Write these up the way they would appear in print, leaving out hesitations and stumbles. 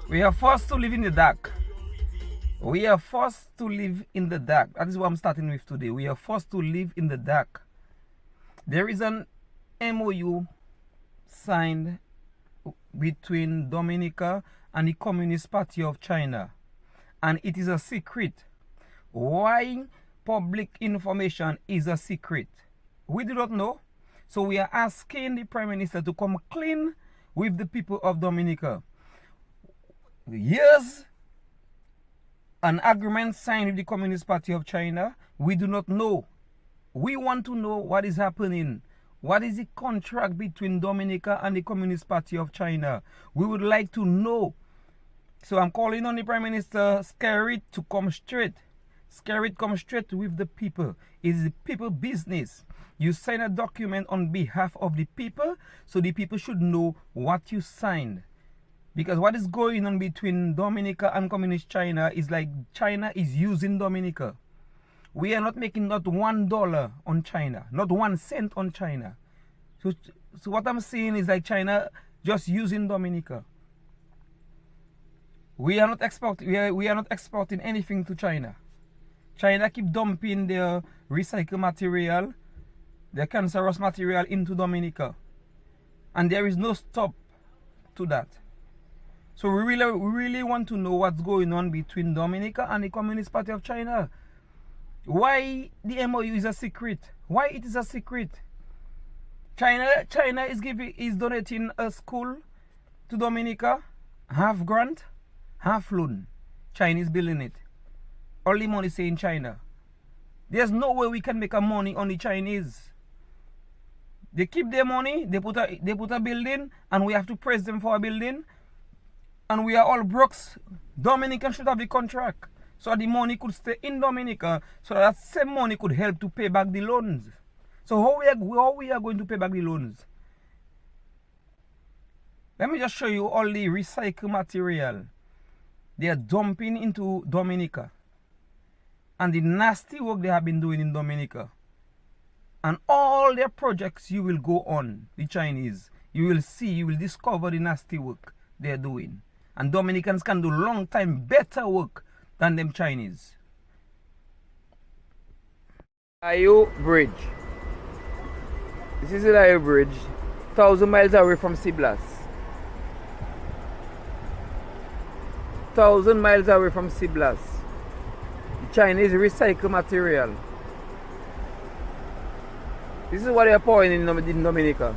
We are forced to live in the dark. We are forced to live in the dark. That is what I'm starting with today. We are forced to live in the dark. There is an MOU signed between Dominica and the Communist Party of China. And it is a secret. Why public information is a secret? We do not know. So we are asking the Prime Minister to come clean with the people of Dominica. Years, an agreement signed with the Communist Party of China. We do not know. We want to know what is happening. What is the contract between Dominica and the Communist Party of China? We would like to know. So I'm calling on the Prime Minister, scare it to come straight. Scare it, come straight with the people. It is the people business. You sign a document on behalf of the people, so the people should know what you signed. Because what is going on between Dominica and Communist China is like China is using Dominica. We are not making not $1 on China, not 1 cent on China. So what I'm saying is like China just using Dominica. We are not exporting anything to China. China keep dumping their recycled material, their cancerous material into Dominica. And there is no stop to that. So we really want to know what's going on between Dominica and the Communist Party of China. Why the MOU is a secret? Why it is a secret? China is donating a school to Dominica, half grant, half loan. Chinese building it. All the money stay in China. There's no way we can make a money on the Chinese. They keep their money, they put a building, and we have to praise them for a building. And we are all brooks. Dominica should have the contract, so the money could stay in Dominica, so that same money could help to pay back the loans. So how we are going to pay back the loans? Let me just show you all the recycled material they are dumping into Dominica, and the nasty work they have been doing in Dominica. And all their projects you will go on, the Chinese, you will see, you will discover the nasty work they are doing. And Dominicans can do long time better work than them Chinese. Layo Bridge. This is the Layo Bridge, 1,000 miles away from Siblas. 1,000 miles away from Siblas. The Chinese recycle material. This is what they are pouring in Dominica.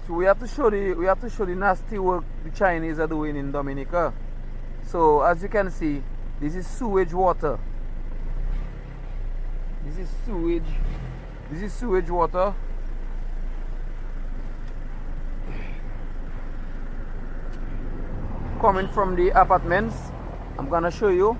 So we have to show the nasty work the Chinese are doing in Dominica. So as you can see, this is sewage water. This is sewage water. Coming from the apartments. I'm gonna show you.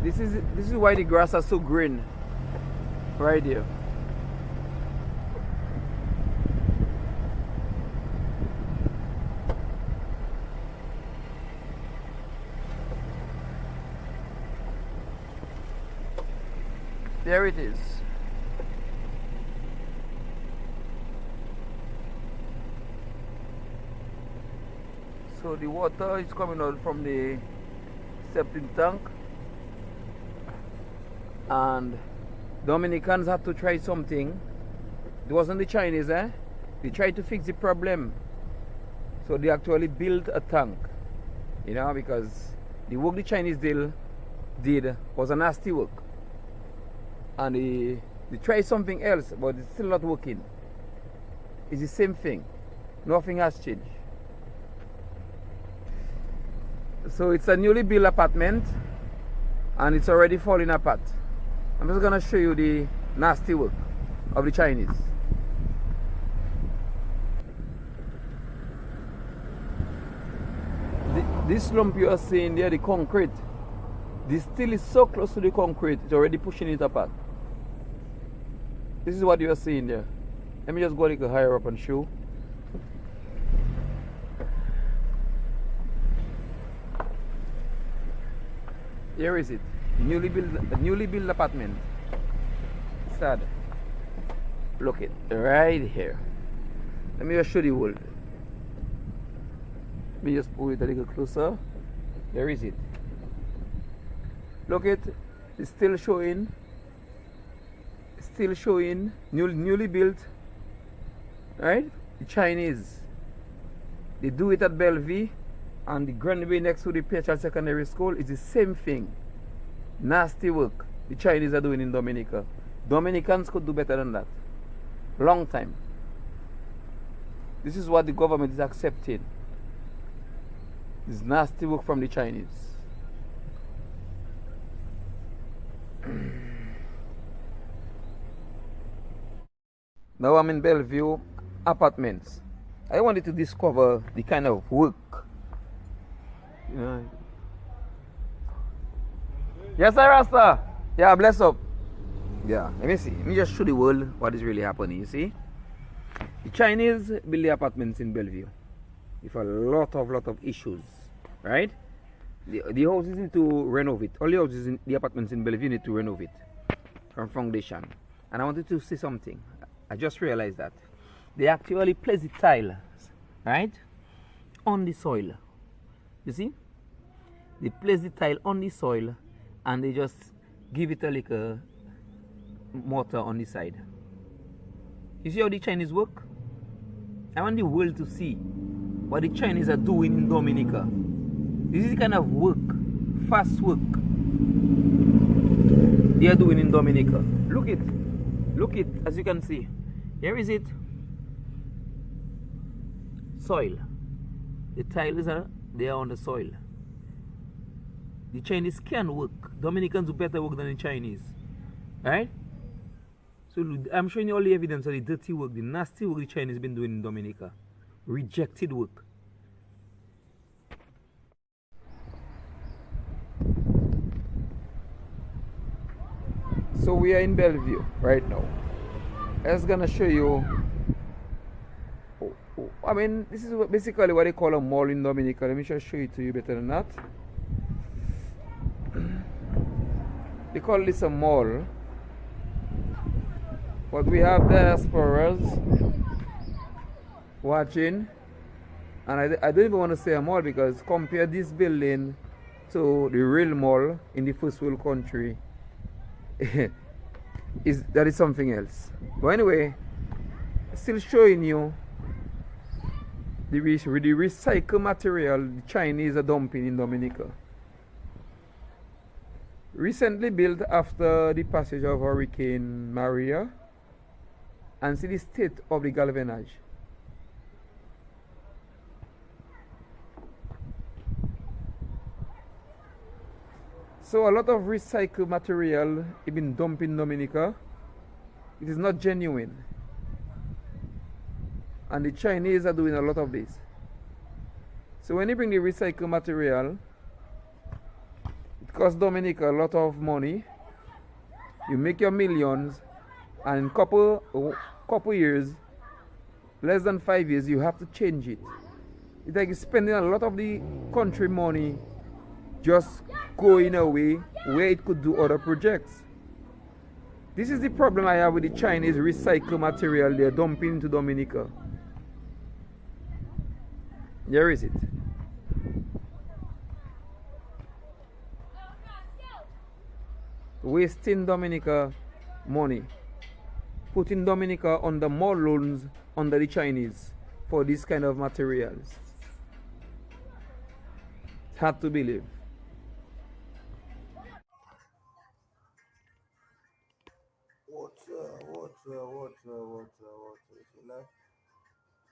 This is why the grass are so green right here. There it is. So the water is coming out from the septic tank. And Dominicans had to try something. It wasn't the Chinese, eh? They tried to fix the problem. So they actually built a tank. You know, because the work the Chinese did was a nasty work. And They try something else, but it's still not working. It's the same thing. Nothing has changed. So it's a newly built apartment and it's already falling apart. I'm just gonna show you the nasty work of the Chinese. This lump you are seeing there, the concrete, the steel is so close to the concrete, it's already pushing it apart. This is what you are seeing there. Let me just go a little higher up and show. Here is it. Newly built apartment. Sad. Look it right here. Let me just show the world. Let me just pull it a little closer. There is it. Look it. It's still showing. Still showing. Newly built. Right? The Chinese. They do it at Bellevue. And the Grandway next to the Petrol Secondary School is the same thing. Nasty work the Chinese are doing in Dominica. Dominicans could do better than that. Long time. This is what the government is accepting. This nasty work from the Chinese. Now I'm in Bellevue Apartments. I wanted to discover the kind of work. You know. Yes, sir, Rasta. Yeah, bless up. Yeah, let me see. Let me just show the world what is really happening. You see, the Chinese build the apartments in Bellevue with a lot of issues, right? The houses need to renovate. All the houses in the apartments in Bellevue need to renovate from foundation. And I wanted to say something. I just realized that they actually place the tile, right, on the soil. You see, they place the tile on the soil and they just give it a little mortar on the side. You see how the Chinese work? I want the world to see what the Chinese are doing in Dominica. This is the kind of work, fast work, they are doing in Dominica. Look it, as you can see. Here is it. Soil. The tiles are there on the soil. The Chinese can work. Dominicans do better work than the Chinese. Right? So I'm showing you all the evidence of the dirty work, the nasty work the Chinese been doing in Dominica. Rejected work. So we are in Bellevue right now. I'm just gonna show you. I mean, this is basically what they call a mall in Dominica. Let me just show it to you better than that. They call this a mall, but we have diasporas watching, and I don't even want to say a mall because compare this building to the real mall in the first world country, that is something else. But anyway, still showing you the recycled material the Chinese are dumping in Dominica. Recently built after the passage of Hurricane Maria, and see the state of the galvanized. So a lot of recycled material has been dumped in Dominica. It is not genuine. And the Chinese are doing a lot of this. So when you bring the recycled material, it costs Dominica a lot of money. You make your millions, and in couple years, less than 5 years, you have to change it. It's like spending a lot of the country money just going away where it could do other projects. This is the problem I have with the Chinese recycled material they're dumping into Dominica. There is it. Wasting Dominica money. Putting Dominica under more loans under the Chinese for this kind of materials. It's hard to believe. What? water. See that?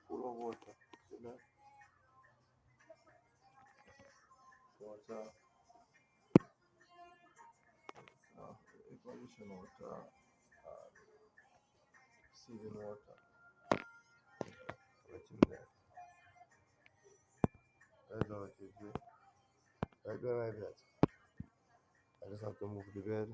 Full of water. See that? Water. Air condition water. Sealing water. Everything there. That's all it is. I go like that. I just have to move the bed.